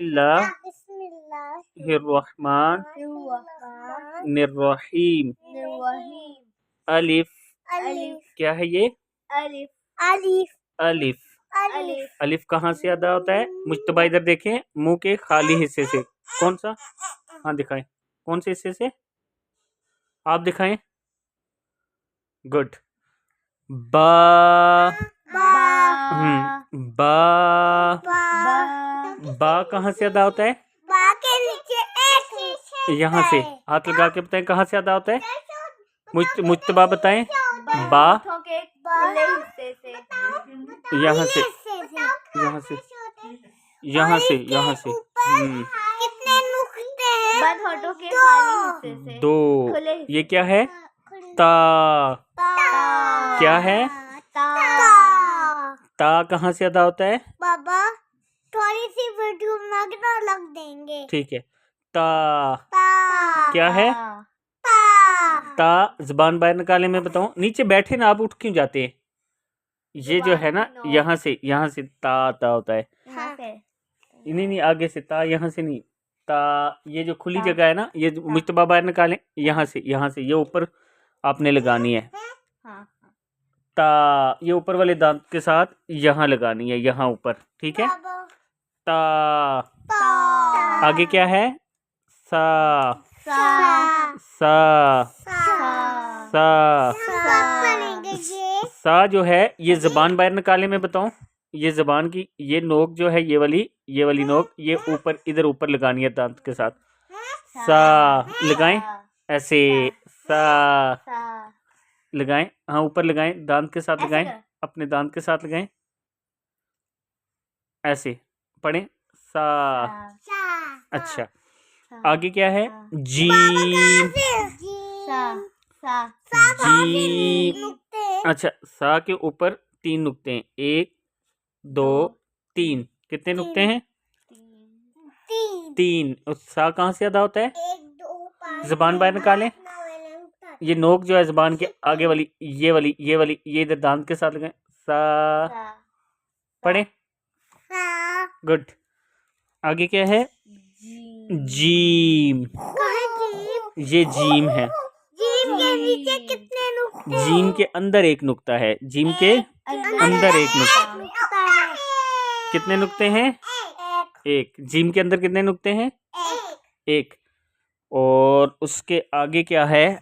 बिस्मिल्लाहिर्रहमानिर्रहीम। अलिफ क्या है ये? अलिफ। अलिफ अलिफ कहाँ से अदा होता है? मुज्तबा इधर देखें, मुंह के खाली हिस्से से। कौन सा? हाँ दिखाएं, कौन से हिस्से से? आप दिखाएं। गुड। बा बा बा कहाँ से अदा होता है? बा के नीचे एक यहाँ से हाथ लगा के बताएं कहाँ से अदा होता है? मुज्तबा बताएं। बा यहाँ से यहाँ से यहाँ से यहाँ से कितने नुक्ते हैं? दो। ये क्या है? ता। क्या है? ता कहाँ से अदा होता है? बाबा थोड़ी सी वीडियो लगना लग देंगे। ठीक है। ता ता क्या है? ता ता जुबान बाहर निकाले, मैं बताऊं। नीचे बैठे ना, आप उठ क्यों जाते हैं? ये जो है ना, यहाँ से ता ता होता है। नहीं आगे से ता, यहाँ से नहीं। ता ये जो खुली जगह है ना, ये मुज्तबा बाहर निकालें, यहाँ से ये ऊपर आपने लगानी है। ता ये ऊपर वाले दांत के साथ यहाँ लगानी है, यहाँ ऊपर। ठीक है। ता आगे क्या है? सा सा सा सा जो है, ये जबान बाहर निकाले, मैं बताऊं। ये जबान की ये नोक जो है, ये वाली नोक, ये ऊपर इधर ऊपर लगानी है दांत के साथ। सा लगाएं ऐसे। सा लगाएं, हाँ ऊपर लगाएं, दांत के साथ लगाएं, अपने दांत के साथ लगाएं, ऐसे पढ़ें। सा। अच्छा, आगे क्या है? जीम। जीम। अच्छा, सा के ऊपर 3 नुक्ते हैं। 1 2 3। कितने नुक्ते हैं? 3। सा कहाँ से अदा होता है? जबान बाहर निकालें। ये नोक जो है जबान के आगे वाली, ये इधर दांत के साथ लगाएं। सा पढ़े। गुड। आगे क्या है? जीम। ये जीम है। जीम के नीचे कितने नुक्ते? जीम के अंदर एक नुक्ता है। जीम के अंदर एक नुक्ता। कितने नुक्ते हैं? एक। जीम के अंदर कितने नुक्ते हैं? एक। और उसके आगे क्या है?